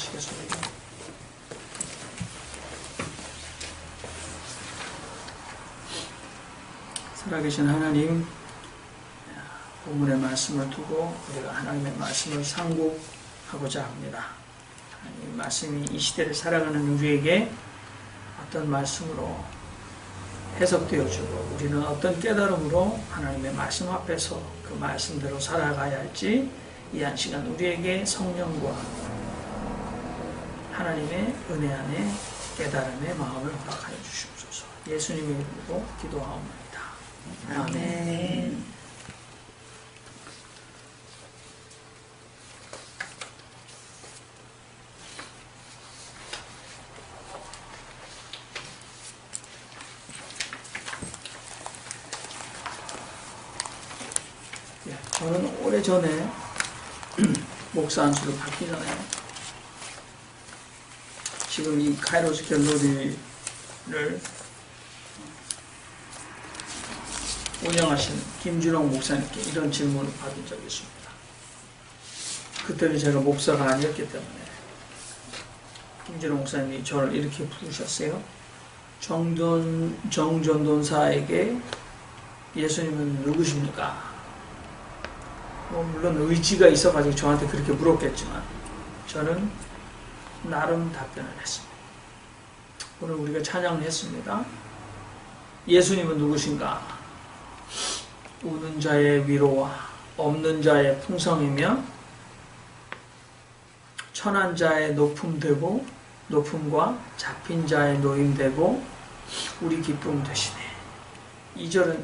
기도하시겠습니다. 살아계신 하나님, 본문의 말씀을 두고 우리가 하나님의 말씀을 상고하고자 합니다. 하나님 말씀이 이 시대를 살아가는 우리에게 어떤 말씀으로 해석되어지고 우리는 어떤 깨달음으로 하나님의 말씀 앞에서 그 말씀대로 살아가야 할지 이 한 시간 우리에게 성령과 하나님의 은혜 안에 깨달음의 마음을 허락하여 주시옵소서. 예수님의 이름으로 기도하옵나이다. 아멘. 저는 오래전에 목사 안수를 받기 전에 지금 이 카이로스 갤러리를 운영하신 김준홍 목사님께 이런 질문을 받은 적이 있습니다. 그때는 제가 목사가 아니었기 때문에 김준홍 목사님이 저를 이렇게 부르셨어요. 정전도사에게 예수님은 누구십니까? 물론 의지가 있어가지고 저한테 그렇게 물었겠지만 저는 나름 답변을 했습니다. 오늘 우리가 찬양을 했습니다. 예수님은 누구신가? 우는 자의 위로와 없는 자의 풍성이며 천한 자의 높음되고 높음과 잡힌 자의 노임되고 우리 기쁨 되시네. 2절은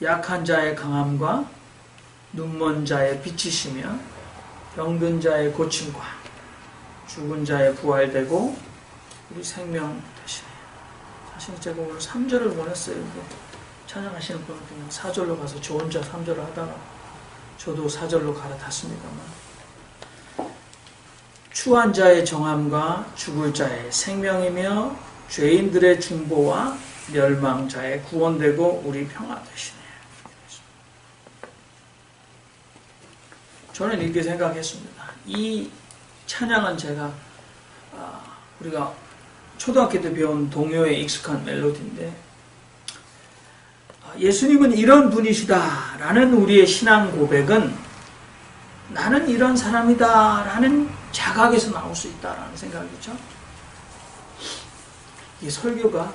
약한 자의 강함과 눈먼 자의 빛이시며 병든 자의 고침과 죽은 자의 부활되고 우리 생명 되시네. 사실 제가 오늘 3절을 원했어요. 찬양하시는 분은 그냥 4절로 가서 저 혼자 3절을 하다가 저도 4절로 갈아탔습니다만 추한 자의 정함과 죽을 자의 생명이며 죄인들의 중보와 멸망자의 구원되고 우리 평화 되시네. 저는 이렇게 생각했습니다. 이 찬양은 제가 우리가 초등학교 때 배운 동요에 익숙한 멜로디인데 예수님은 이런 분이시다 라는 우리의 신앙 고백은 나는 이런 사람이다 라는 자각에서 나올 수 있다라는 생각이죠. 이 설교가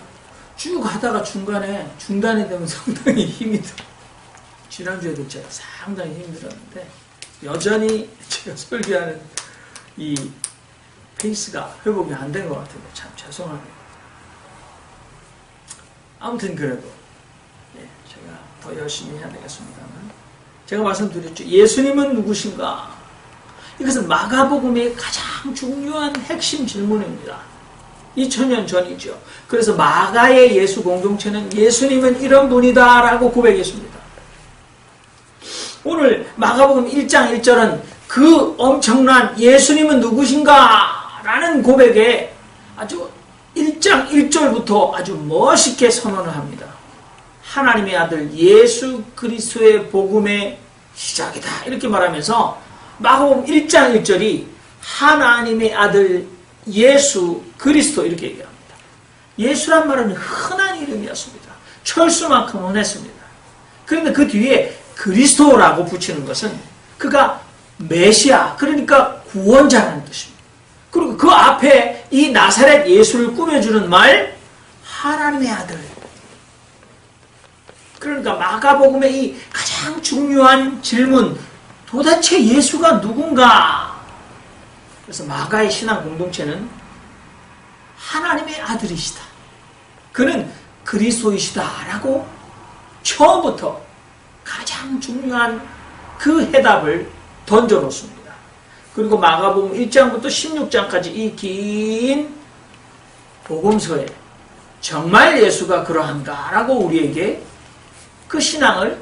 쭉 하다가 중간에 중단이 되면 상당히 힘이 들어요. 지난주에도 제가 상당히 힘들었는데 여전히 제가 설교하는 이 페이스가 회복이 안 된 것 같은데 참 죄송하네요. 아무튼 그래도 제가 더 열심히 해야 되겠습니다만 제가 말씀드렸죠. 예수님은 누구신가? 이것은 마가복음의 가장 중요한 핵심 질문입니다. 2000년 전이죠. 그래서 마가의 예수 공동체는 예수님은 이런 분이다 라고 고백했습니다. 오늘 마가복음 1장 1절은 그 엄청난 예수님은 누구신가 라는 고백에 아주 1장 1절부터 아주 멋있게 선언을 합니다. 하나님의 아들 예수 그리스도의 복음의 시작이다 이렇게 말하면서 마가복음 1장 1절이 하나님의 아들 예수 그리스도 이렇게 얘기합니다. 예수란 말은 흔한 이름이었습니다. 철수만큼 흔했습니다. 그런데 그 뒤에 그리스도라고 붙이는 것은 그가 메시아, 그러니까 구원자라는 뜻입니다. 그리고 그 앞에 이 나사렛 예수를 꾸며주는 말, 하나님의 아들. 그러니까 마가복음의 이 가장 중요한 질문, 도대체 예수가 누군가? 그래서 마가의 신앙 공동체는 하나님의 아들이시다. 그는 그리스도이시다라고 처음부터 가장 중요한 그 해답을 던져놓습니다. 그리고 마가복음 1장부터 16장까지 이 긴 복음서에 정말 예수가 그러한가? 라고 우리에게 그 신앙을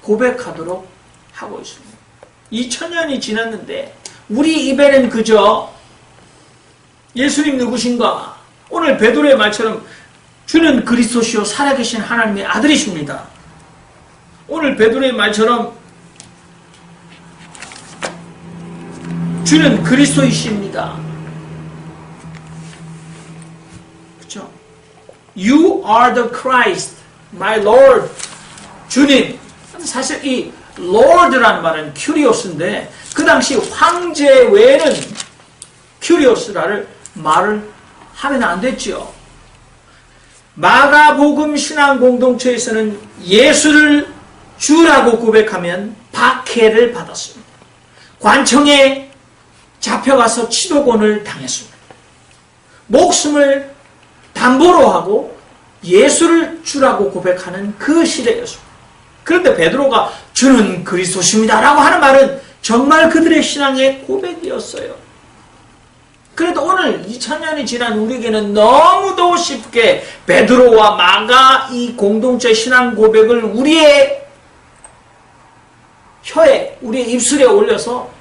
고백하도록 하고 있습니다. 2000년이 지났는데 우리 입에는 그저 예수님 누구신가? 오늘 베드로의 말처럼 주는 그리스도시요 살아계신 하나님의 아들이십니다. 오늘 베드로의 말처럼 주는 그리스도이십니다. You are the Christ, my Lord. 주님. 사실 이 Lord라는 말은 큐리오스인데 그 당시 황제 외에는 큐리오스라를 말을 하면 안 됐죠. 마가복음 신앙 공동체에서는 예수를 주라고 고백하면 박해를 받았습니다. 관청에 잡혀가서 치도곤을 당했습니다. 목숨을 담보로 하고 예수를 주라고 고백하는 그 시대였습니다. 그런데 베드로가 주는 그리스도십니다 라고 하는 말은 정말 그들의 신앙의 고백이었어요. 그래도 오늘 2000년이 지난 우리에게는 너무도 쉽게 베드로와 마가 이 공동체 신앙 고백을 우리의 혀에, 우리의 입술에 올려서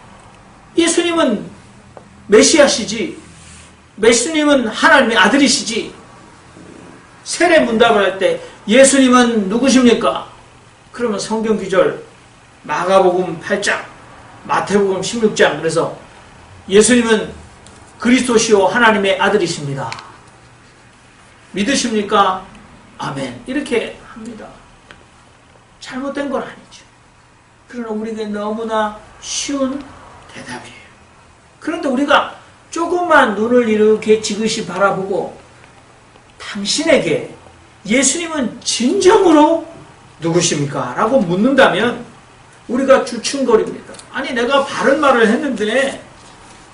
예수님은 메시아시지, 예수님은 하나님의 아들이시지, 세례 문답을 할 때 예수님은 누구십니까? 그러면 성경 구절 마가복음 8장, 마태복음 16장 그래서 예수님은 그리스도시요 하나님의 아들이십니다. 믿으십니까? 아멘. 이렇게 합니다. 잘못된 건 아니죠. 그러나 우리에게 너무나 쉬운 대답이에요. 그런데 우리가 조금만 눈을 이렇게 지그시 바라보고 당신에게 예수님은 진정으로 누구십니까? 라고 묻는다면 우리가 주춤거립니다. 아니 내가 바른 말을 했는데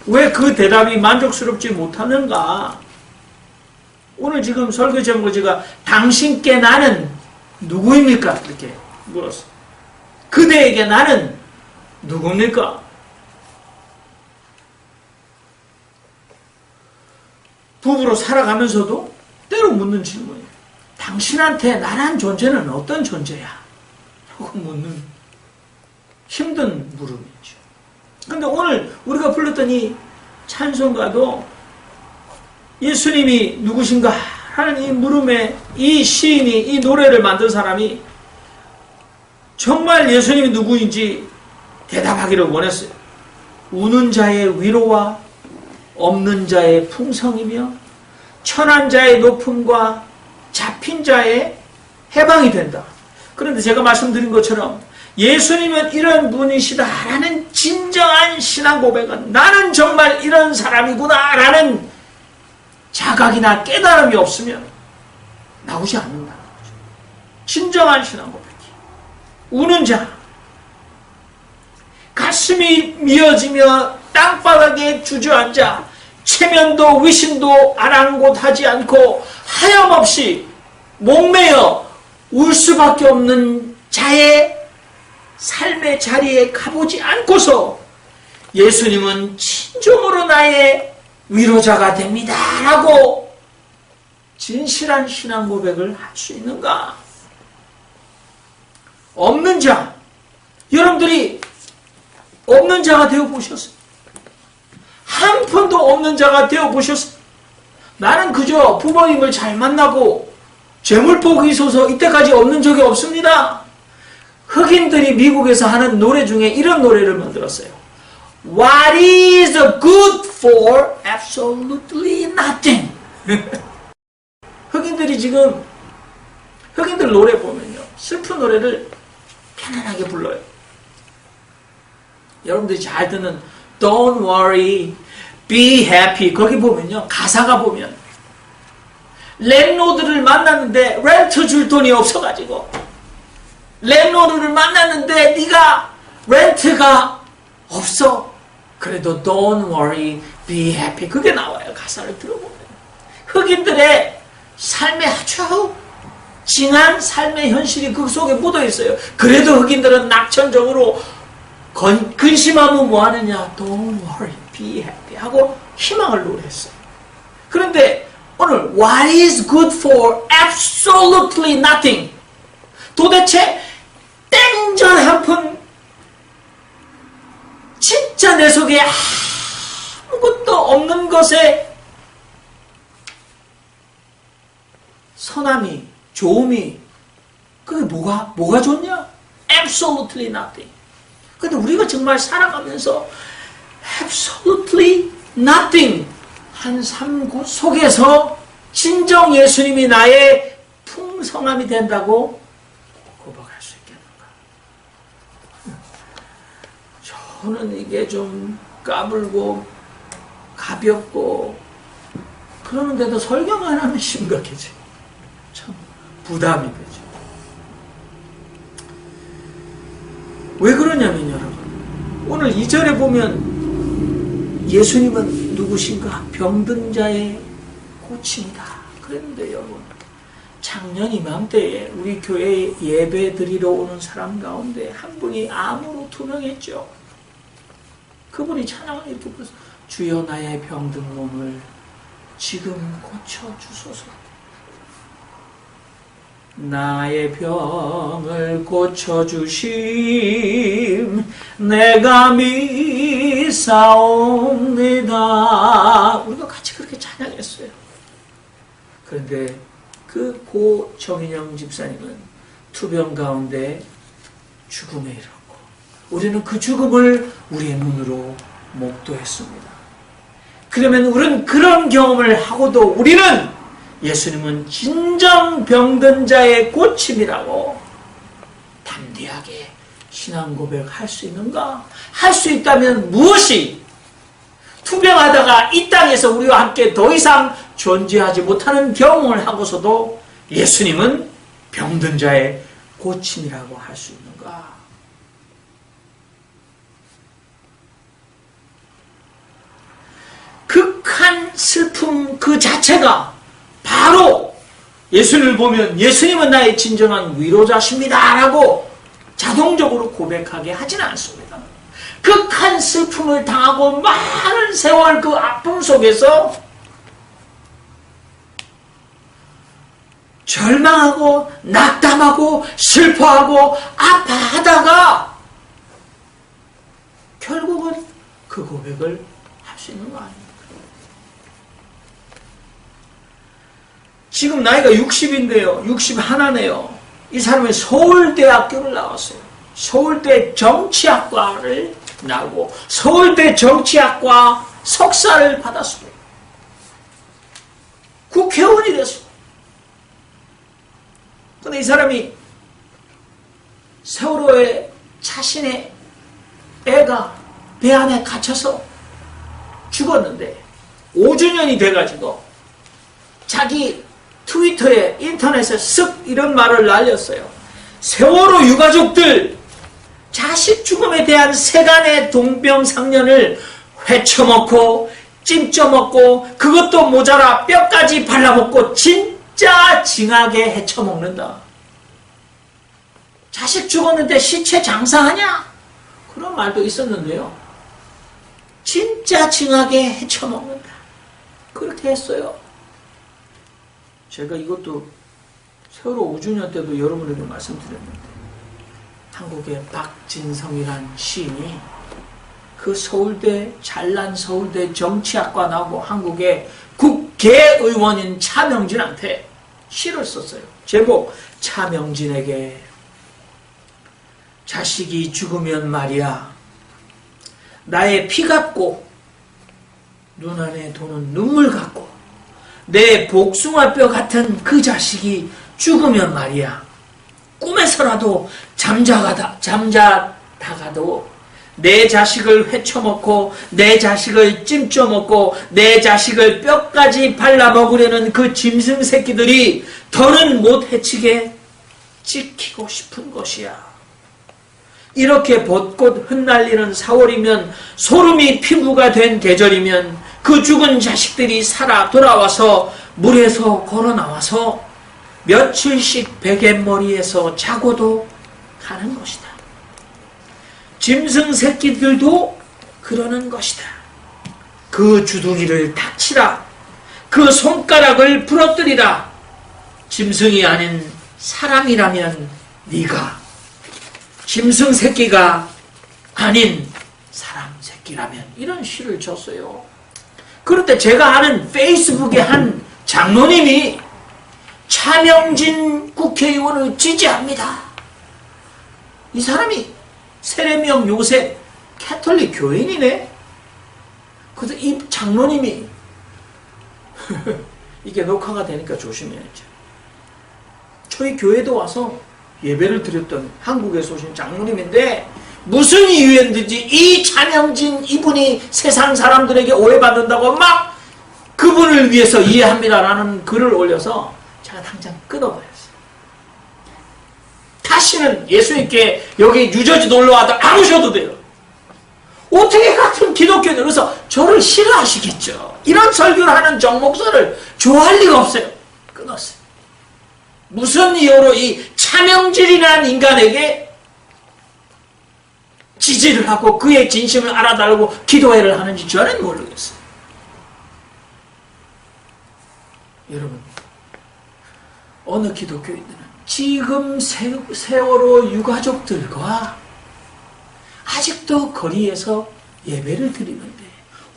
왜 그 대답이 만족스럽지 못하는가? 오늘 지금 설교 제목을 당신께 나는 누구입니까? 이렇게 물었어. 그대에게 나는 누굽니까? 부부로 살아가면서도 때로 묻는 질문이에요. 당신한테 나란 존재는 어떤 존재야? 라고 묻는 힘든 물음이죠. 그런데 오늘 우리가 불렀던 이 찬송가도 예수님이 누구신가 하는 이 물음에 이 시인이 이 노래를 만든 사람이 정말 예수님이 누구인지 대답하기를 원했어요. 우는 자의 위로와 없는 자의 풍성이며 천한 자의 높음과 잡힌 자의 해방이 된다. 그런데 제가 말씀드린 것처럼 예수님은 이런 분이시다라는 진정한 신앙 고백은 나는 정말 이런 사람이구나 라는 자각이나 깨달음이 없으면 나오지 않는다는 거죠. 진정한 신앙 고백이 우는 자, 가슴이 미어지며 땅바닥에 주저앉아 체면도 위신도 아랑곳하지 않고 하염없이 목매어 울 수밖에 없는 자의 삶의 자리에 가보지 않고서 예수님은 진정으로 나의 위로자가 됩니다 라고 진실한 신앙 고백을 할 수 있는가? 없는 자, 여러분들이 없는 자가 되어보셨어요? 한 푼도 없는 자가 되어보셨어요? 나는 그저 부모님을 잘 만나고 재물복이 있어서 이때까지 없는 적이 없습니다. 흑인들이 미국에서 하는 노래 중에 이런 노래를 만들었어요. What is good for absolutely nothing? 흑인들 노래 보면요. 슬픈 노래를 편안하게 불러요. 여러분들이 잘 듣는 Don't worry, be happy. 거기 보면요. 가사가 보면 랜로드를 만났는데 렌트 줄 돈이 없어가지고 랜로드를 만났는데 네가 렌트가 없어. 그래도 Don't worry, be happy. 그게 나와요. 가사를 들어보면. 흑인들의 삶의 아주 징한 삶의 현실이 그 속에 묻어 있어요. 그래도 흑인들은 낙천적으로 근심하면 뭐하느냐? Don't worry, be happy 하고 희망을 노래했어요. 그런데 오늘 What is good for absolutely nothing? 도대체 땡전 한 푼 진짜 내 속에 아무것도 없는 것에 선함이 좋음이 그게 뭐가 좋냐? Absolutely nothing. 근데 우리가 정말 살아가면서 absolutely nothing 한 삶 속에서 진정 예수님이 나의 풍성함이 된다고 고백할 수 있겠는가? 저는 이게 좀 까불고 가볍고 그러는데도 설교 안 하면 심각해져요. 참 부담이 되죠. 왜 그러냐면 여러분, 오늘 2절에 보면 예수님은 누구신가? 병든 자의 고침이다 그랬는데 여러분, 작년 이맘때에 우리 교회에 예배 드리러 오는 사람 가운데 한 분이 암으로 투명했죠. 그분이 찬양을 이렇게 불러서 주여 나의 병든 몸을 지금 고쳐주소서. 나의 병을 고쳐주심 내가 믿사옵니다. 우리가 같이 그렇게 찬양했어요. 그런데 그 고 정인영 집사님은 투병 가운데 죽음에 이르렀고 우리는 그 죽음을 우리의 눈으로 목도했습니다. 그러면 우리는 그런 경험을 하고도 우리는 예수님은 진정 병든 자의 고침이라고 담대하게 신앙 고백할 수 있는가? 할 수 있다면 무엇이 투병하다가 이 땅에서 우리와 함께 더 이상 존재하지 못하는 경험을 하고서도 예수님은 병든 자의 고침이라고 할 수 있는가? 극한 슬픔 그 자체가 바로 예수님을 보면 예수님은 나의 진정한 위로자십니다 라고 자동적으로 고백하게 하지는 않습니다. 극한 슬픔을 당하고 많은 세월 그 아픔 속에서 절망하고 낙담하고 슬퍼하고 아파하다가 결국은 그 고백을 할 수 있는 거 아닙니까? 지금 나이가 60인데요. 61네요. 이 사람이 서울대학교를 나왔어요. 서울대 정치학과를 나오고 서울대 정치학과 석사를 받았습니다. 국회의원이 됐습니다. 근데 이 사람이 세월호에 자신의 애가 배 안에 갇혀서 죽었는데 5주년이 돼가지고 자기 트위터에 인터넷에 쓱 이런 말을 날렸어요. 세월호 유가족들 자식 죽음에 대한 세간의 동병상련을 회쳐먹고 찜쪄먹고 그것도 모자라 뼈까지 발라먹고 진짜 징하게 헤쳐먹는다. 자식 죽었는데 시체 장사하냐? 그런 말도 있었는데요. 진짜 징하게 헤쳐먹는다. 그렇게 했어요. 제가 이것도 세월호 5주년 때도 여러분에게 말씀드렸는데 한국의 박진성이라는 시인이 그 서울대 잘난 서울대 정치학과 나오고 한국의 국회의원인 차명진한테 시를 썼어요. 제목 차명진에게 자식이 죽으면 말이야 나의 피 같고 눈 안에 도는 눈물 같고 내 복숭아뼈 같은 그 자식이 죽으면 말이야 꿈에서라도 잠자다가도 내 자식을 회쳐먹고 내 자식을 찜쪄먹고 내 자식을 뼈까지 발라먹으려는 그 짐승 새끼들이 더는 못 해치게 지키고 싶은 것이야. 이렇게 벚꽃 흩날리는 4월이면 소름이 피부가 된 계절이면 그 죽은 자식들이 살아 돌아와서 물에서 걸어 나와서 며칠씩 베갯머리에서 자고도 가는 것이다. 짐승 새끼들도 그러는 것이다. 그 주둥이를 닥치라. 그 손가락을 부러뜨리라. 짐승이 아닌 사람이라면 네가 짐승 새끼가 아닌 사람 새끼라면 이런 시를 줬어요. 그런데 제가 아는 페이스북에 한 장로님이 차명진 국회의원을 지지합니다. 이 사람이 세례명 요셉 캐톨릭 교인이네. 그래서 이 장로님이 이게 녹화가 되니까 조심해야죠. 저희 교회도 와서 예배를 드렸던 한국에서 오신 장로님인데 무슨 이유였는지 이 차명진 이분이 세상 사람들에게 오해받는다고 막 그분을 위해서 이해합니다라는 글을 올려서 제가 당장 끊어버렸어요. 다시는 예수님께 여기 유저지 놀러와도 안 오셔도 돼요. 어떻게 같은 기독교인들, 그래서 저를 싫어하시겠죠. 이런 설교를 하는 정목사를 좋아할 리가 없어요. 끊었어요. 무슨 이유로 이 차명질이라는 인간에게 지지를 하고 그의 진심을 알아달라고 기도회를 하는지 저는 모르겠어요. 여러분, 어느 기독교인들은 지금 세월호 유가족들과 아직도 거리에서 예배를 드리는데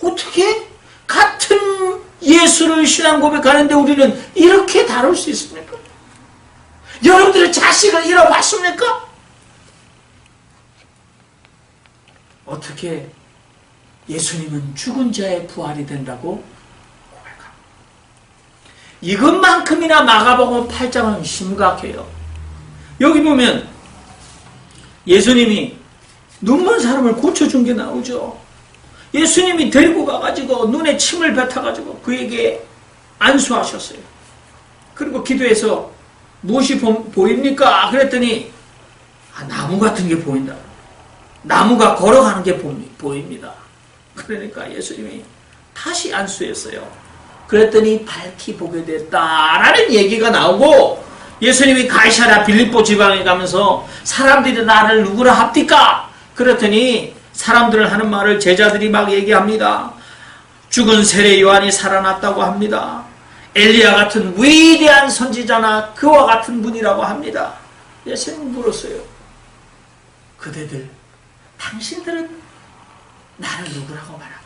어떻게 같은 예수를 신앙 고백하는데 우리는 이렇게 다룰 수 있습니까? 여러분들의 자식을 잃어봤습니까? 어떻게 예수님은 죽은 자의 부활이 된다고 고백합니다. 이것만큼이나 마가복음 8장은 심각해요. 여기 보면 예수님이 눈먼 사람을 고쳐준 게 나오죠. 예수님이 데리고 가가지고 눈에 침을 뱉어가지고 그에게 안수하셨어요. 그리고 기도해서 무엇이 보입니까? 그랬더니 나무 같은 게 보인다. 나무가 걸어가는 게 보입니다. 그러니까 예수님이 다시 안수했어요. 그랬더니 밝히 보게 됐다라는 얘기가 나오고, 예수님이 가이사랴 빌립보 지방에 가면서 사람들이 나를 누구라 합니까? 그랬더니 사람들을 하는 말을 제자들이 막 얘기합니다. 죽은 세례 요한이 살아났다고 합니다. 엘리야 같은 위대한 선지자나 그와 같은 분이라고 합니다. 예수님이 물었어요. 그대들, 당신들은 나를 누구라고 말합니까?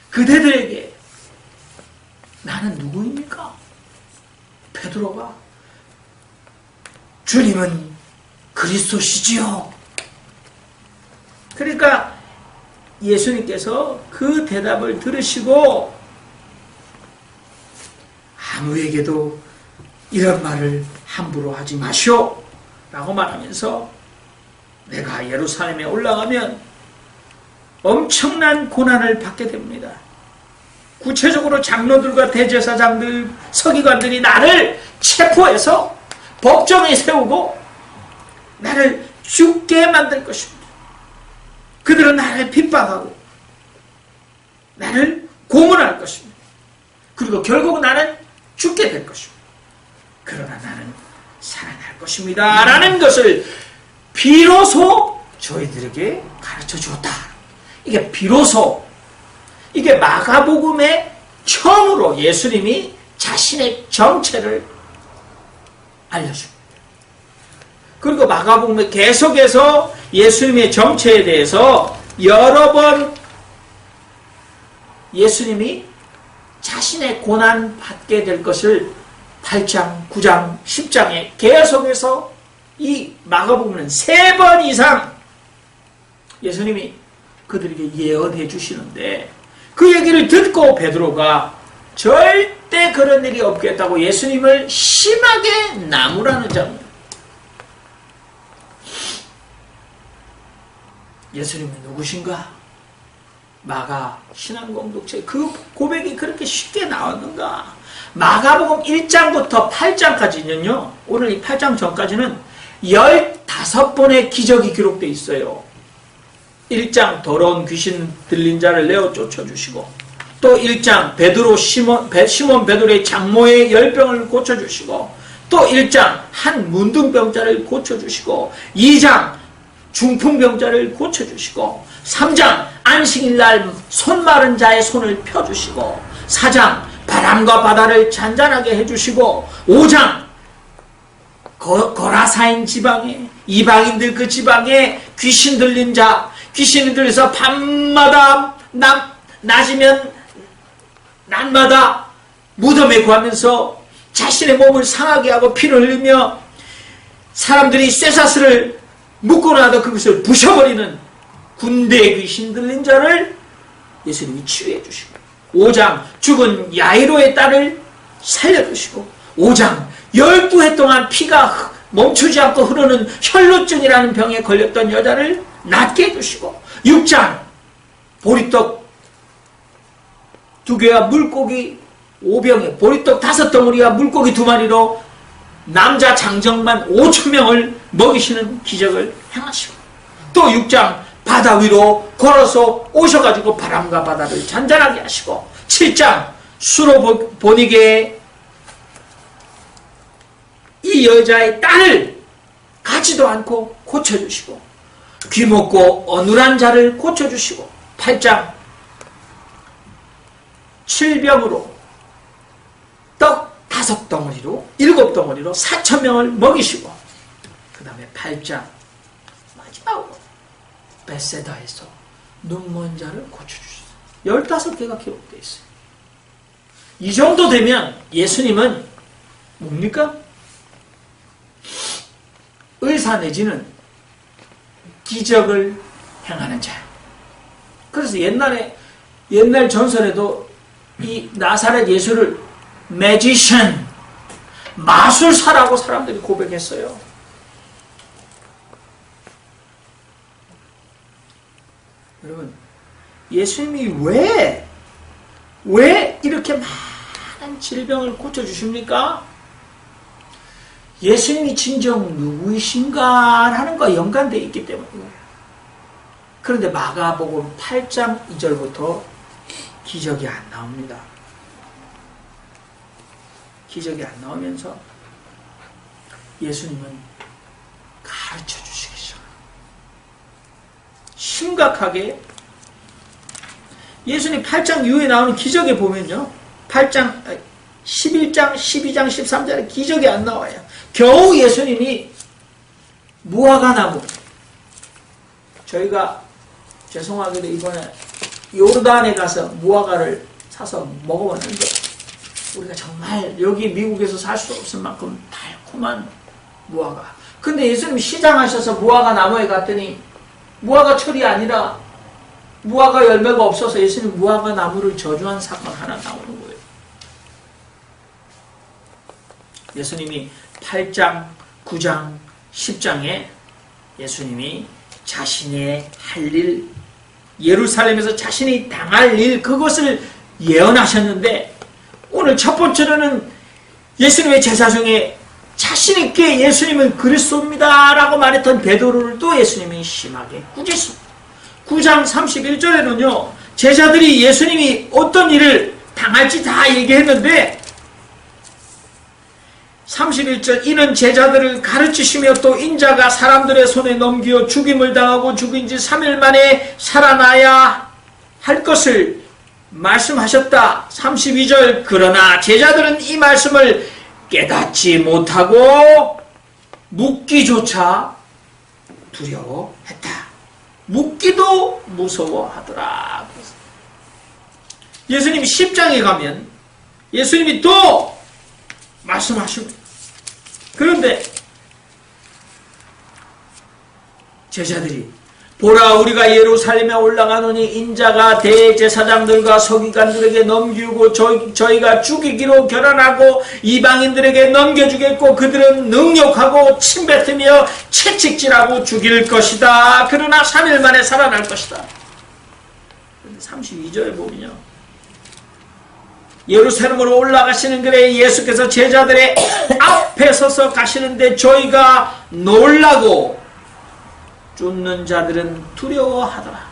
그대들에게 나는 누구입니까? 베드로가 주님은 그리스도시지요. 그러니까 예수님께서 그 대답을 들으시고 아무에게도 이런 말을 함부로 하지 마시오 라고 말하면서 내가 예루살렘에 올라가면 엄청난 고난을 받게 됩니다. 구체적으로 장로들과 대제사장들, 서기관들이 나를 체포해서 법정에 세우고 나를 죽게 만들 것입니다. 그들은 나를 핍박하고 나를 고문할 것입니다. 그리고 결국 나는 죽게 될 것입니다. 그러나 나는 살아날 것입니다. 라는 것을 비로소 저희들에게 가르쳐 주었다. 이게 비로소, 이게 마가복음의 처음으로 예수님이 자신의 정체를 알려줍니다. 그리고 마가복음에 계속해서 예수님의 정체에 대해서 여러 번 예수님이 자신의 고난 받게 될 것을 8장, 9장, 10장에 계속해서 이 마가복음은 3번 이상 예수님이 그들에게 예언해 주시는데, 그 얘기를 듣고 베드로가 절대 그런 일이 없겠다고 예수님을 심하게 나무라는 장면. 예수님은 누구신가? 마가 신앙공동체 그 고백이 그렇게 쉽게 나왔는가? 마가복음 1장부터 8장까지는요, 오늘 이 8장 전까지는 15번의 기적이 기록되어 있어요. 1장 더러운 귀신 들린 자를 내어 쫓아주시고, 또 1장 시몬 베드로의 장모의 열병을 고쳐주시고, 또 1장 한 문둥병자를 고쳐주시고, 2장 중풍병자를 고쳐주시고, 3장 안식일날 손 마른 자의 손을 펴주시고, 4장 바람과 바다를 잔잔하게 해주시고, 5장 거라사인 지방에, 이방인들 그 지방에 귀신 들린 자, 귀신이 들려서 밤마다 낮이면 낮마다 무덤에 구하면서 자신의 몸을 상하게 하고 피를 흘리며 사람들이 쇠사슬을 묶어놔도 그것을 부셔버리는 군대의 귀신 들린 자를 예수님이 치유해 주시고, 5장 죽은 야이로의 딸을 살려주시고 5장 12해 동안 피가 멈추지 않고 흐르는 혈루증이라는 병에 걸렸던 여자를 낫게 해주시고 6장 보리떡 2개와 물고기 5병에 보리떡 5덩어리와 물고기 2마리로 남자 장정만 5,000명을 먹이시는 기적을 행하시고 또 6장 바다 위로 걸어서 오셔가지고 바람과 바다를 잔잔하게 하시고 7장 수로보니게의 이 여자의 딸을 가지도 않고 고쳐주시고 귀먹고 어눌한 자를 고쳐주시고 8장 7병으로 떡 5덩어리로 7덩어리로 4,000명을 먹이시고 그 다음에 8장 마지막으로 베세다에서 눈먼 자를 고쳐주셨어요. 15개가 기록되어 있어요. 이 정도 되면 예수님은 뭡니까? 의사 내지는 기적을 행하는 자. 그래서 옛날 전설에도 이 나사렛 예수를 매지션, 마술사라고 사람들이 고백했어요. 여러분, 예수님이 왜 이렇게 많은 질병을 고쳐주십니까? 예수님이 진정 누구이신가라는 것과 연관되어 있기 때문이에요. 그런데 마가복음 8장 2절부터 기적이 안 나옵니다. 기적이 안 나오면서 예수님은 가르쳐 주시기 시작합니다. 심각하게 예수님 8장 이후에 나오는 기적에 보면요. 8장, 11장, 12장, 13장에 기적이 안 나와요. 겨우 예수님이 무화과나무, 저희가 죄송하게도 이번에 요르단에 가서 무화과를 사서 먹어봤는데 우리가 정말 여기 미국에서 살 수 없을 만큼 달콤한 무화과. 근데 예수님이 시장하셔서 무화과 나무에 갔더니 무화과 철이 아니라 무화과 열매가 없어서 예수님 무화과 나무를 저주한 사건 하나 나오는 거예요. 예수님이 8장, 9장, 10장에 예수님이 자신의 할 일, 예루살렘에서 자신이 당할 일, 그것을 예언하셨는데 오늘 첫 번째로는 예수님의 제자 중에 자신있게 예수님은 그리스도입니다 라고 말했던 베드로를 또 예수님이 심하게 꾸짖습니다. 9장 31절에는요 제자들이 예수님이 어떤 일을 당할지 다 얘기했는데 31절 이는 제자들을 가르치시며 또 인자가 사람들의 손에 넘겨 죽임을 당하고 죽인 지 3일 만에 살아나야 할 것을 말씀하셨다. 32절 그러나 제자들은 이 말씀을 깨닫지 못하고 묻기조차 두려워했다. 묻기도 무서워하더라. 예수님이 10장에 가면 예수님이 또 말씀하십니다. 그런데 제자들이 보라 우리가 예루살렘에 올라가노니 인자가 대제사장들과 서기관들에게 넘기고 저희가 죽이기로 결단하고 이방인들에게 넘겨주겠고 그들은 능욕하고 침뱉으며 채찍질하고 죽일 것이다. 그러나 3일 만에 살아날 것이다. 32절에 보면요 예루살렘으로 올라가시는 길에 예수께서 제자들의 앞에 서서 가시는데 저희가 놀라고 쫓는 자들은 두려워하더라.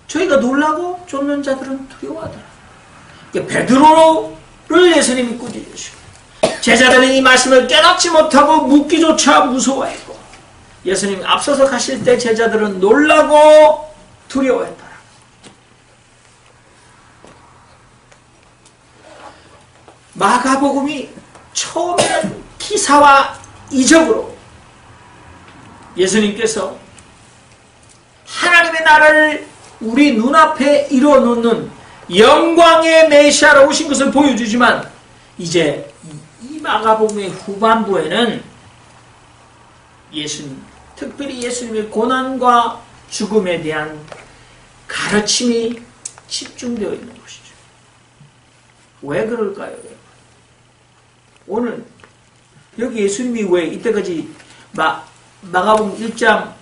저희가 놀라고 쫓는 자들은 두려워하더라. 베드로를 예수님이 꾸짖으시고 제자들은 이 말씀을 깨닫지 못하고 묻기조차 무서워했고 예수님이 앞서서 가실 때 제자들은 놀라고 두려워했더라. 마가복음이 처음에는 기사와 이적으로 예수님께서 하나님의 나라를 우리 눈앞에 이루어놓는 영광의 메시아로 오신 것을 보여주지만 이제 이 마가복음의 후반부에는 예수님, 특별히 예수님의 고난과 죽음에 대한 가르침이 집중되어 있는 것이죠. 왜 그럴까요? 오늘 여기 예수님이 왜 이때까지 마가복음 1장부터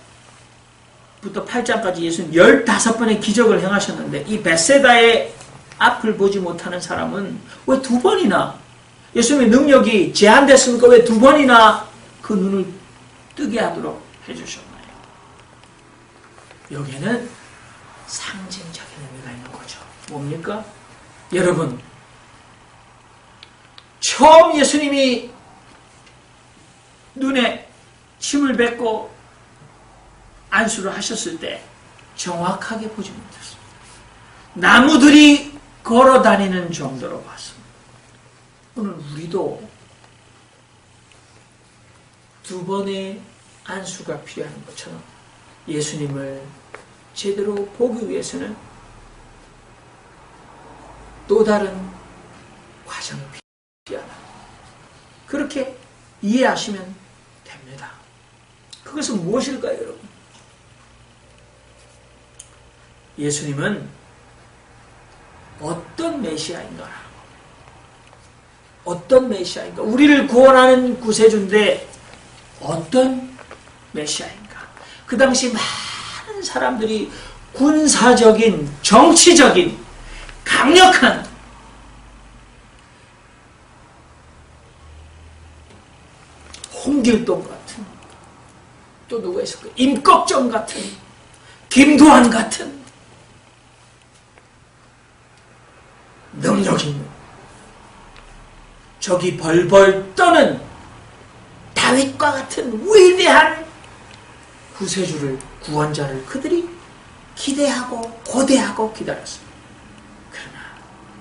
8장까지 예수님 15번의 기적을 행하셨는데 이 벳세다의 앞을 보지 못하는 사람은 왜 2번이나 예수님의 능력이 제한됐으니까 왜 2번이나 그 눈을 뜨게 하도록 해주셨나요? 여기에는 상징적인 의미가 있는 거죠. 뭡니까? 여러분, 처음 예수님이 눈에 침을 뱉고 안수를 하셨을 때 정확하게 보지 못했습니다. 나무들이 걸어 다니는 정도로 봤습니다. 오늘 우리도 2번의 안수가 필요한 것처럼 예수님을 제대로 보기 위해서는 또 다른 과정이 필요하다. 그렇게 이해하시면 됩니다. 그것은 무엇일까요, 여러분? 예수님은 어떤 메시아인가? 어떤 메시아인가? 우리를 구원하는 구세주인데 어떤 메시아인가? 그 당시 많은 사람들이 군사적인, 정치적인, 강력한 홍길동 같은, 또 누가 있을까? 임꺽정 같은, 김두한 같은 능력 있는, 저기 벌벌 떠는 다윗과 같은 위대한 구세주를, 구원자를 그들이 기대하고 고대하고 기다렸습니다. 그러나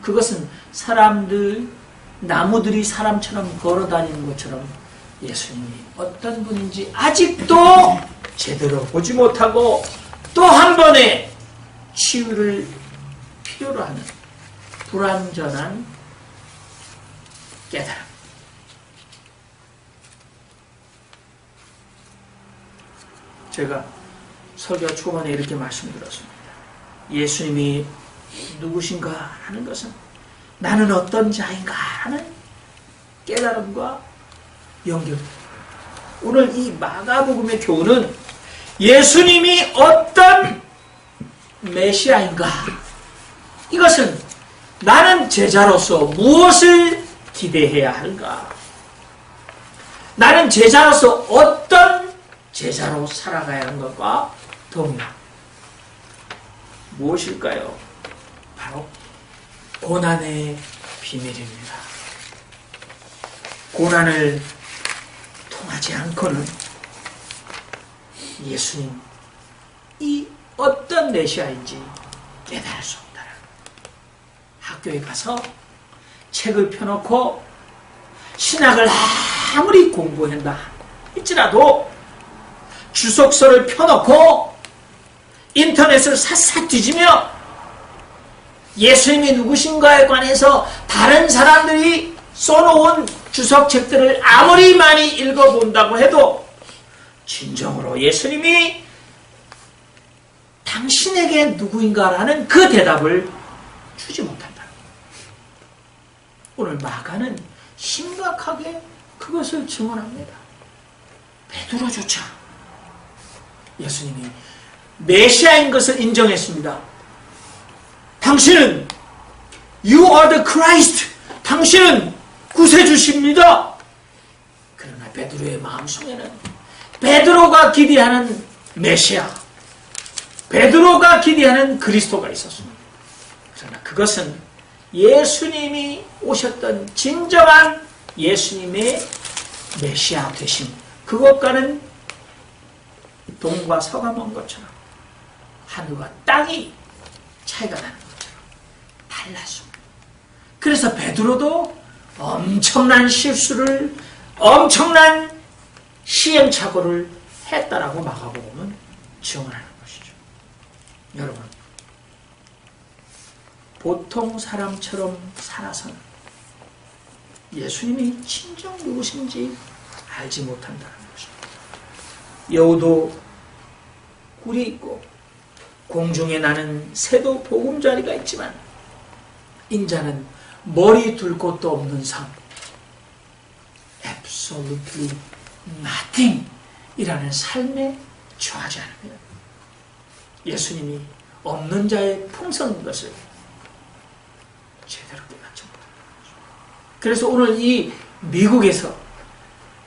그것은 사람들, 나무들이 사람처럼 걸어다니는 것처럼 예수님이 어떤 분인지 아직도 제대로 보지 못하고 또 한 번의 치유를 필요로 하는 불완전한 깨달음. 제가 설교 초반에 이렇게 말씀드렸습니다. 예수님이 누구신가 하는 것은 나는 어떤 자인가 하는 깨달음과 연결됩니다. 오늘 이 마가복음의 교훈은 예수님이 어떤 메시아인가, 이것은 나는 제자로서 무엇을 기대해야 하는가, 나는 제자로서 어떤 제자로 살아가야 하는 것과 동일합니다. 무엇일까요? 바로 고난의 비밀입니다. 고난을 통하지 않고는 예수님 이 어떤 메시아인지 깨달을 수 없다. 학교에 가서 책을 펴놓고 신학을 아무리 공부한다 할지라도 주석서를 펴놓고 인터넷을 샅샅 뒤지며 예수님이 누구신가에 관해서 다른 사람들이 써놓은 주석책들을 아무리 많이 읽어본다고 해도 진정으로 예수님이 당신에게 누구인가라는 그 대답을 주지 못한다. 오늘 마가는 심각하게 그것을 증언합니다. 베드로조차 예수님이 메시아인 것을 인정했습니다. 당신은 You are the Christ. 당신은 구세주십니다. 그러나 베드로의 마음속에는 베드로가 기대하는 메시아, 베드로가 기대하는 그리스도가 있었습니다. 그러나 그것은 예수님이 오셨던 진정한 예수님의 메시아 되심, 그것과는 동과 서가 먼 것처럼 하늘과 땅이 차이가 나는 것처럼 달랐습니다. 그래서 베드로도 엄청난 실수를, 엄청난 시행착오를 했다라고 마가복음은 증언하는 것이죠. 여러분, 보통 사람처럼 살아서는 예수님이 진정 누구신지 알지 못한다는 것입니다. 여우도 꿀이 있고 공중에 나는 새도 보금자리가 있지만 인자는 머리 둘 곳도 없는 삶, absolutely nothing 이라는 삶에 처하지 않으면 예수님이 없는 자의 풍성인 것을 제대로 깨닫지 못합니다. 그래서 오늘 이 미국에서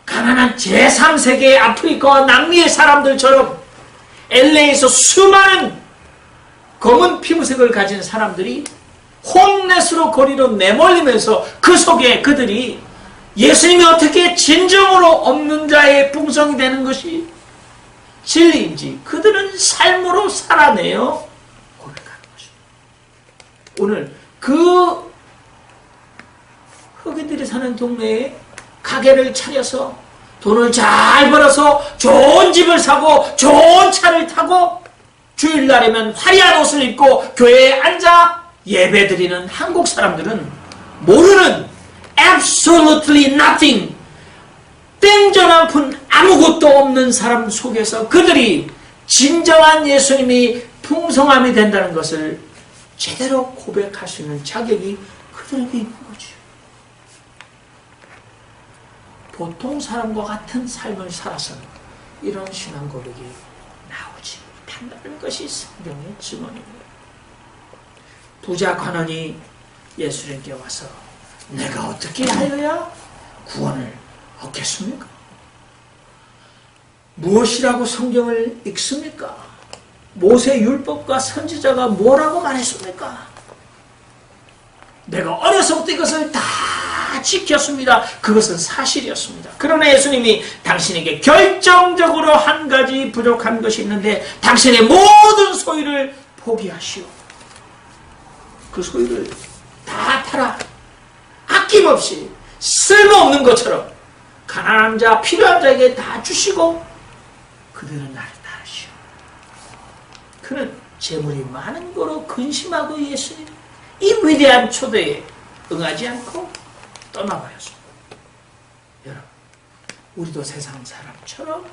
가난한 제3세계의 아프리카와 남미의 사람들처럼 LA에서 수많은 검은 피부색을 가진 사람들이 홈레스로 거리로 내몰리면서 그 속에 그들이 예수님이 어떻게 진정으로 없는 자의 풍성이 되는 것이 진리인지 그들은 삶으로 살아내어 고백하는 것입니다. 오늘 그 흑인들이 사는 동네에 가게를 차려서 돈을 잘 벌어서 좋은 집을 사고 좋은 차를 타고 주일날이면 화려한 옷을 입고 교회에 앉아 예배드리는 한국 사람들은 모르는 absolutely nothing, 땡전 한 푼 아무것도 없는 사람 속에서 그들이 진정한 예수님이 풍성함이 된다는 것을 제대로 고백할 수 있는 자격이 그들에게 있는 거죠. 보통 사람과 같은 삶을 살아서는 이런 신앙 고백이 나오지 못한다는 것이 성경의 증언입니다. 부자 관원이 예수님께 와서 내가 어떻게 하여야 구원을 얻겠습니까? 무엇이라고 성경을 읽습니까? 모세 율법과 선지자가 뭐라고 말했습니까? 내가 어려서부터 이것을 다 지켰습니다. 그것은 사실이었습니다. 그러나 예수님이 당신에게 결정적으로 한 가지 부족한 것이 있는데 당신의 모든 소유를 포기하시오. 그 소유를 다 팔아 아낌없이 쓸모없는 것처럼 가난한 자, 필요한 자에게 다 주시고 그들은 나를 따르시오. 그는 재물이 많은 거로 근심하고 예수님 이 위대한 초대에 응하지 않고 떠나버렸습니다. 여러분, 우리도 세상 사람처럼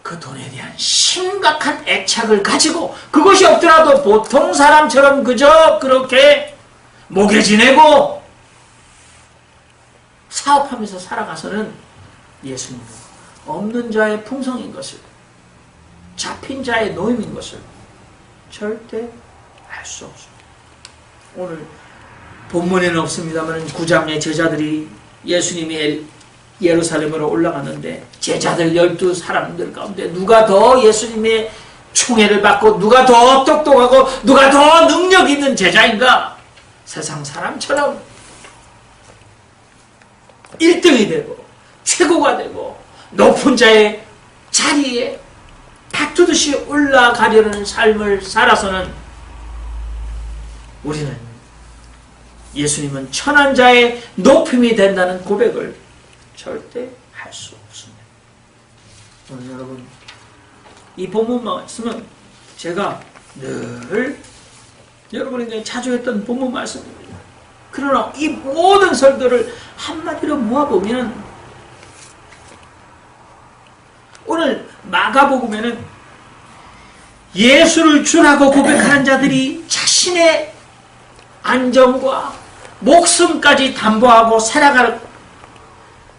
그 돈에 대한 심각한 애착을 가지고 그것이 없더라도 보통 사람처럼 그저 그렇게 목에 지내고 사업하면서 살아가서는 예수님은 없는 자의 풍성인 것을, 잡힌 자의 노임인 것을 절대 알 수 없습니다. 오늘 본문에는 없습니다만 9장의 제자들이 예수님이 예루살렘으로 올라갔는데 제자들 12사람들 가운데 누가 더 예수님의 총애를 받고 누가 더 똑똑하고 누가 더 능력 있는 제자인가? 세상 사람처럼 1등이 되고 최고가 되고 높은 자의 자리에 다투듯이 올라가려는 삶을 살아서는 우리는 예수님은 천한 자의 높임이 된다는 고백을 절대 할 수 없습니다. 오늘 여러분, 이 본문 말씀은 제가 늘 여러분에게 자주 했던 본문 말씀입니다. 그러나 이 모든 설교를 한마디로 모아보면 오늘 마가복음에는 예수를 주라고 고백하는 자들이 자신의 안정과 목숨까지 담보하고 살아갈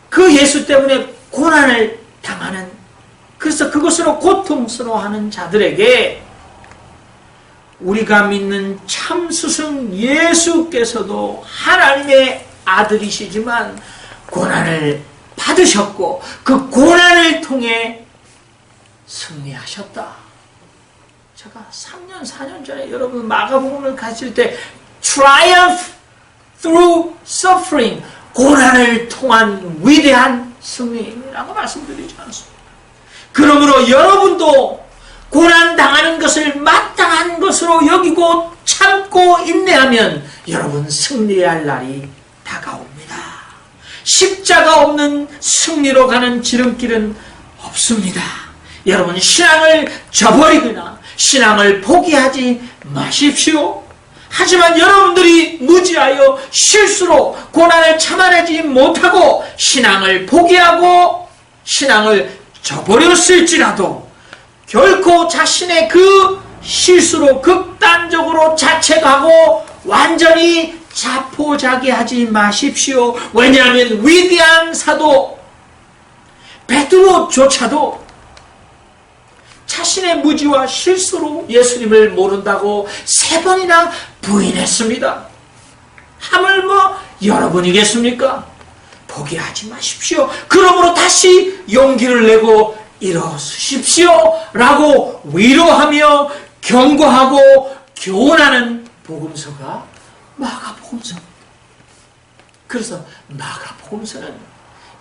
그 예수 때문에 고난을 당하는, 그래서 그것으로 고통스러워하는 자들에게 우리가 믿는 참 스승 예수께서도 하나님의 아들이시지만 고난을 받으셨고 그 고난을 통해 승리하셨다. 제가 3년, 4년 전에 여러분 마가복음을 가질 때 triumph through suffering, 고난을 통한 위대한 승리라고 말씀드리지 않습니다. 그러므로 여러분도 고난당하는 것을 마땅한 것으로 여기고 참고 인내하면 여러분 승리할 날이 다가옵니다. 십자가 없는 승리로 가는 지름길은 없습니다. 여러분 신앙을 저버리거나 신앙을 포기하지 마십시오. 하지만 여러분들이 무지하여 실수로 고난을 참아내지 못하고 신앙을 포기하고 신앙을 저버렸을지라도 결코 자신의 그 실수로 극단적으로 자책하고 완전히 자포자기하지 마십시오. 왜냐하면 위대한 사도 베드로조차도 자신의 무지와 실수로 예수님을 모른다고 3번이나 부인했습니다. 하물며 여러분이겠습니까? 포기하지 마십시오. 그러므로 다시 용기를 내고 일어서십시오 라고 위로하며 경고하고 교훈하는 복음서가 마가복음서입니다. 그래서 마가복음서는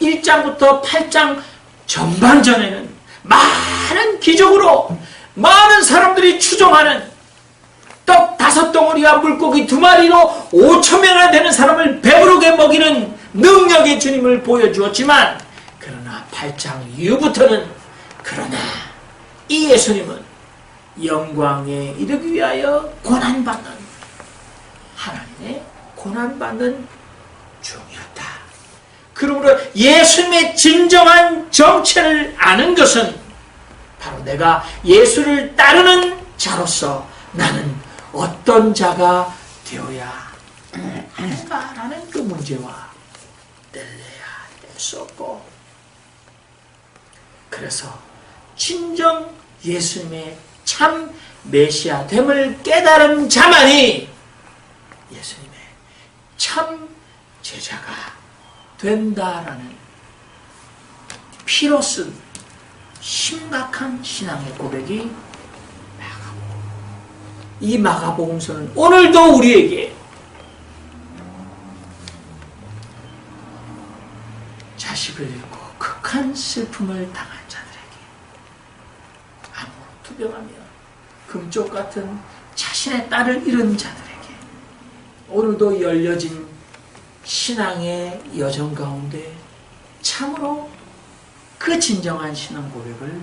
1장부터 8장 전반전에는 많은 기적으로 많은 사람들이 추종하는 떡 5덩어리와 물고기 2마리로 5,000명이나 되는 사람을 배부르게 먹이는 능력의 주님을 보여주었지만, 그러나 8장 이후부터는 그러나 이 예수님은 영광에 이르기 위하여 고난받는, 하나님의 고난받는 종이었다. 그러므로 예수님의 진정한 정체를 아는 것은 바로 내가 예수를 따르는 자로서 나는 어떤 자가 되어야 하는가라는 그 문제와 뗄래야 뗄 수 없고, 그래서 진정 예수님의 참 메시아 됨을 깨달은 자만이 예수님의 참 제자가 된다라는 피로 쓴 심각한 신앙의 고백이 마가복음. 이 마가복음서는 오늘도 우리에게 자식을 잃고 극한 슬픔을 당한 자들에게, 암으로 투병하며 금쪽 같은 자신의 딸을 잃은 자들에게 오늘도 열려진 신앙의 여정 가운데 참으로 그 진정한 신앙 고백을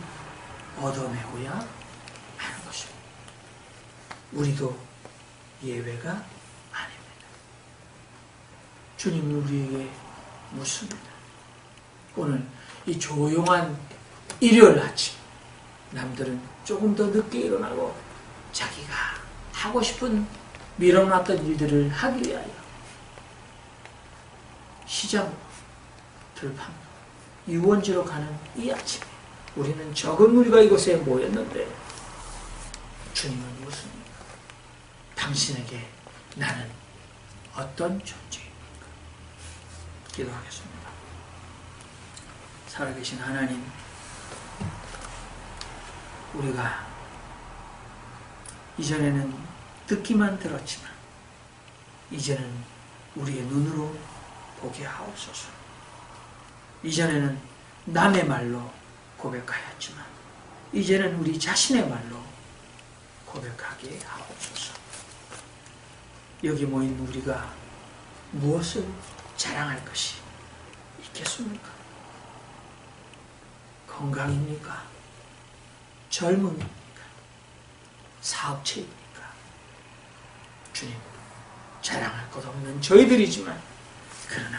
얻어내고야 하는 것입니다. 우리도 예외가 아닙니다. 주님은 우리에게 묻습니다. 오늘 이 조용한 일요일 아침, 남들은 조금 더 늦게 일어나고 자기가 하고 싶은 밀어놨던 일들을 하기 위하여 시장, 들판, 유원지로 가는 이 아침에 우리는 적은 무리가 이곳에 모였는데 주님은 무엇입니까? 당신에게 나는 어떤 존재입니까? 기도하겠습니다. 살아계신 하나님, 우리가 이전에는 듣기만 들었지만 이제는 우리의 눈으로 보게 하옵소서. 이전에는 남의 말로 고백하였지만 이제는 우리 자신의 말로 고백하게 하옵소서. 여기 모인 우리가 무엇을 자랑할 것이 있겠습니까? 건강입니까? 젊음입니까? 사업체입니까? 주님, 자랑할 것 없는 저희들이지만, 그러나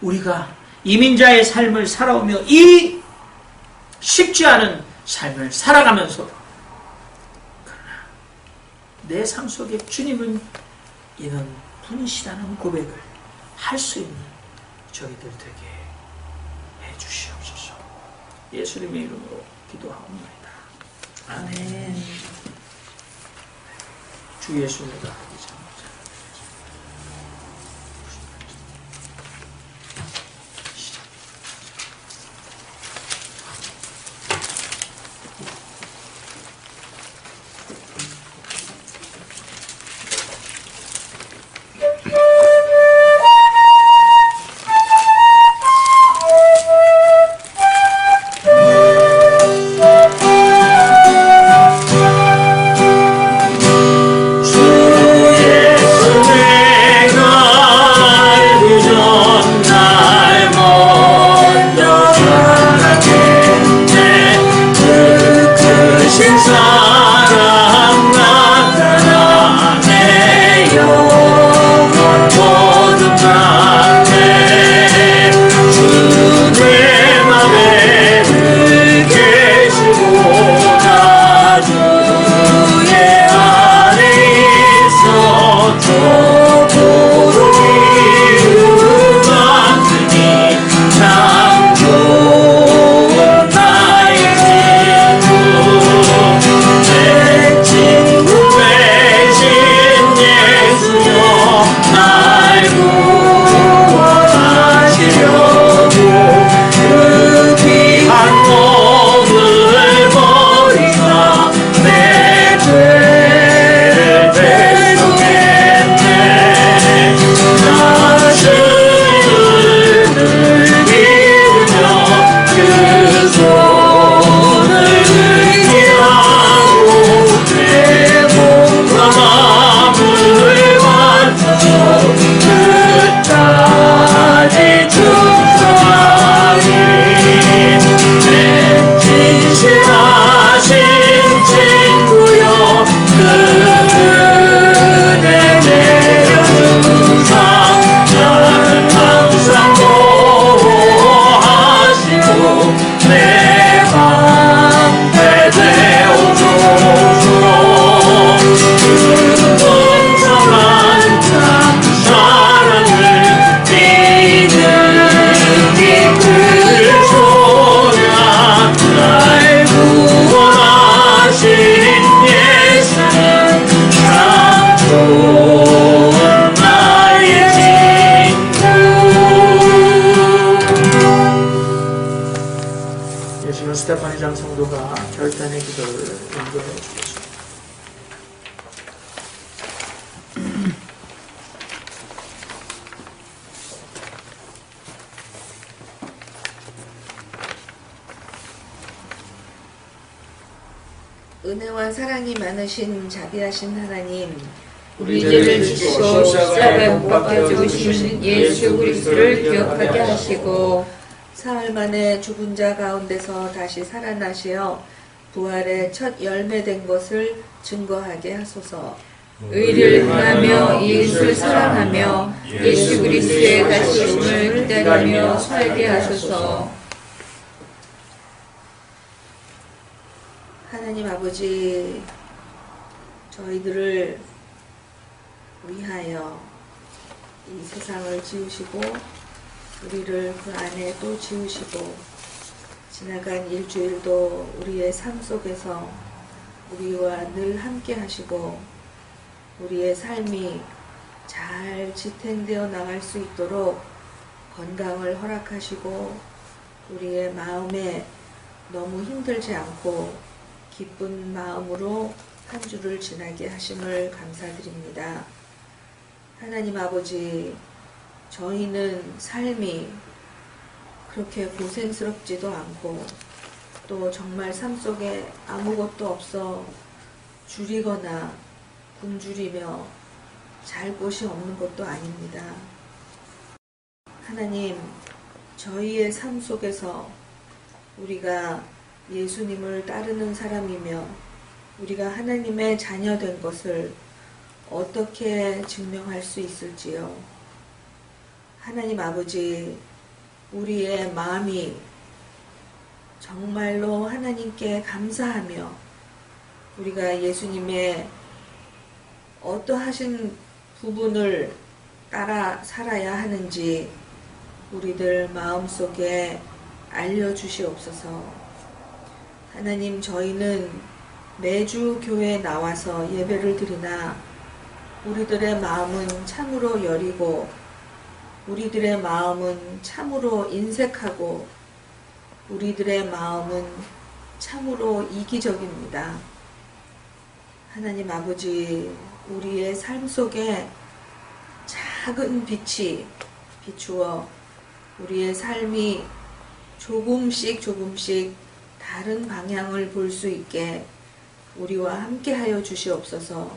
우리가 이민자의 삶을 살아오며 이 쉽지 않은 삶을 살아가면서, 그러나 내 삶 속에 주님은 이런 분이시라는 고백을 할 수 있는 저희들 되게 해주시옵소서. 예수님의 이름으로 기도하옵나이다. 아멘. 주 예수님과 하기 주의 은혜와 사랑이 많으신 자비하신 하나님, 우리 죄를 지시고 십자가에 못 박혀 죽으신 예수 그리스도를 기억하게 하시고 사흘 만에 죽은 자 가운데서 다시 살아나시어 부활의 첫 열매된 것을 증거하게 하소서. 의를 행하며 이웃을 사랑하며 예수 그리스도의 다시 오심을 기다리며 살게 하소서. 하나님 아버지, 저희들을 위하여 이 세상을 지으시고 우리를 그 안에 또 지으시고 지나간 일주일도 우리의 삶 속에서 우리와 늘 함께 하시고 우리의 삶이 잘 지탱되어 나갈 수 있도록 건강을 허락하시고 우리의 마음에 너무 힘들지 않고 기쁜 마음으로 한 주를 지나게 하심을 감사드립니다. 하나님 아버지, 저희는 삶이 그렇게 고생스럽지도 않고 또 정말 삶 속에 아무것도 없어 줄이거나 굶주리며 잘 곳이 없는 것도 아닙니다. 하나님, 저희의 삶 속에서 우리가 예수님을 따르는 사람이며 우리가 하나님의 자녀된 것을 어떻게 증명할 수 있을지요. 하나님 아버지, 우리의 마음이 정말로 하나님께 감사하며 우리가 예수님의 어떠하신 부분을 따라 살아야 하는지 우리들 마음속에 알려주시옵소서. 하나님, 저희는 매주 교회에 나와서 예배를 드리나 우리들의 마음은 참으로 여리고 우리들의 마음은 참으로 인색하고 우리들의 마음은 참으로 이기적입니다. 하나님 아버지, 우리의 삶 속에 작은 빛이 비추어 우리의 삶이 조금씩 다른 방향을 볼 수 있게 우리와 함께 하여 주시옵소서.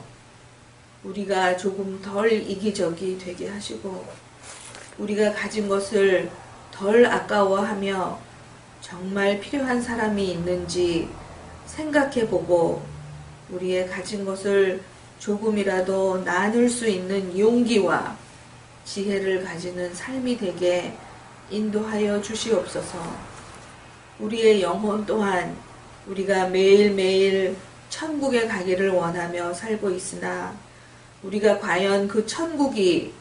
우리가 조금 덜 이기적이 되게 하시고 우리가 가진 것을 덜 아까워하며 정말 필요한 사람이 있는지 생각해보고 우리의 가진 것을 조금이라도 나눌 수 있는 용기와 지혜를 가지는 삶이 되게 인도하여 주시옵소서. 우리의 영혼 또한 우리가 매일매일 천국에 가기를 원하며 살고 있으나 우리가 과연 그 천국이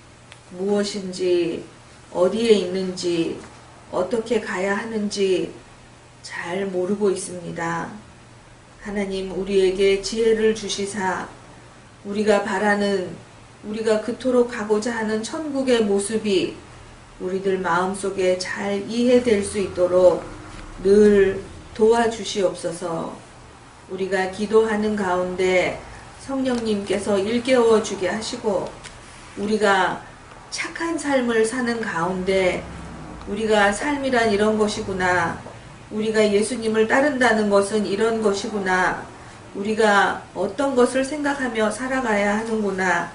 무엇인지 어디에 있는지 어떻게 가야 하는지 잘 모르고 있습니다. 하나님, 우리에게 지혜를 주시사 우리가 바라는 우리가 그토록 가고자 하는 천국의 모습이 우리들 마음속에 잘 이해될 수 있도록 늘 도와주시옵소서. 우리가 기도하는 가운데 성령님께서 일깨워 주게 하시고 우리가 착한 삶을 사는 가운데 우리가 삶이란 이런 것이구나, 우리가 예수님을 따른다는 것은 이런 것이구나, 우리가 어떤 것을 생각하며 살아가야 하는구나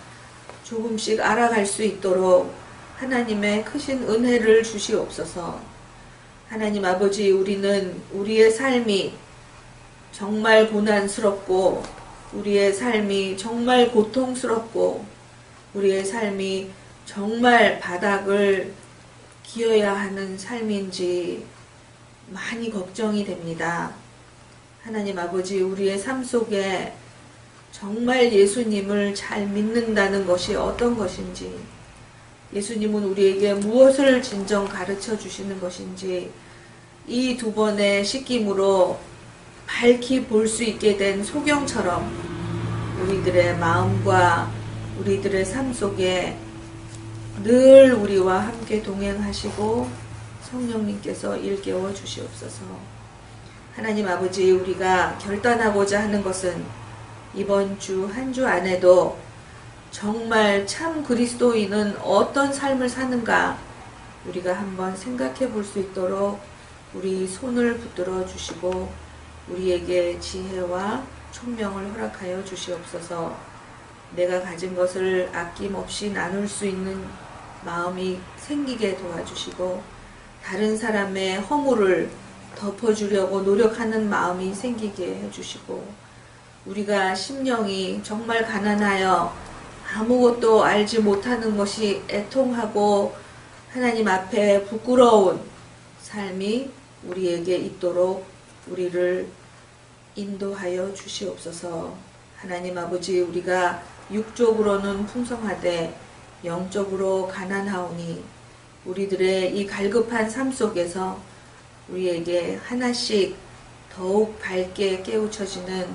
조금씩 알아갈 수 있도록 하나님의 크신 은혜를 주시옵소서. 하나님 아버지, 우리는 우리의 삶이 정말 고난스럽고 우리의 삶이 정말 고통스럽고 우리의 삶이 정말 바닥을 기어야 하는 삶인지 많이 걱정이 됩니다. 하나님 아버지, 우리의 삶 속에 정말 예수님을 잘 믿는다는 것이 어떤 것인지, 예수님은 우리에게 무엇을 진정 가르쳐 주시는 것인지 이 두 번의 씻김으로 밝히 볼 수 있게 된 소경처럼 우리들의 마음과 우리들의 삶 속에 늘 우리와 함께 동행하시고 성령님께서 일깨워 주시옵소서. 하나님 아버지, 우리가 결단하고자 하는 것은 이번 주 한 주 안에도 정말 참 그리스도인은 어떤 삶을 사는가 우리가 한번 생각해 볼 수 있도록 우리 손을 붙들어 주시고 우리에게 지혜와 총명을 허락하여 주시옵소서. 내가 가진 것을 아낌없이 나눌 수 있는 마음이 생기게 도와주시고 다른 사람의 허물을 덮어주려고 노력하는 마음이 생기게 해주시고 우리가 심령이 정말 가난하여 아무것도 알지 못하는 것이 애통하고 하나님 앞에 부끄러운 삶이 우리에게 있도록 우리를 인도하여 주시옵소서. 하나님 아버지, 우리가 육적으로는 풍성하되 영적으로 가난하오니 우리들의 이 갈급한 삶 속에서 우리에게 하나씩 더욱 밝게 깨우쳐지는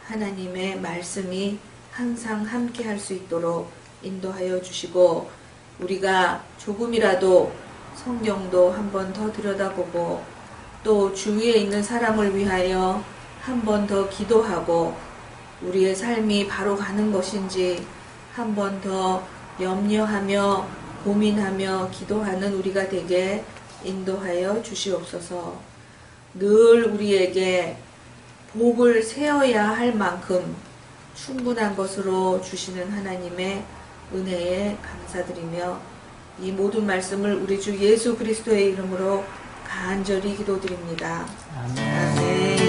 하나님의 말씀이 항상 함께 할 수 있도록 인도하여 주시고 우리가 조금이라도 성경도 한 번 더 들여다보고 또 주위에 있는 사람을 위하여 한 번 더 기도하고 우리의 삶이 바로 가는 것인지 한 번 더 염려하며 고민하며 기도하는 우리가 되게 인도하여 주시옵소서. 늘 우리에게 복을 세어야 할 만큼 충분한 것으로 주시는 하나님의 은혜에 감사드리며 이 모든 말씀을 우리 주 예수 그리스도의 이름으로 간절히 기도드립니다. 아멘.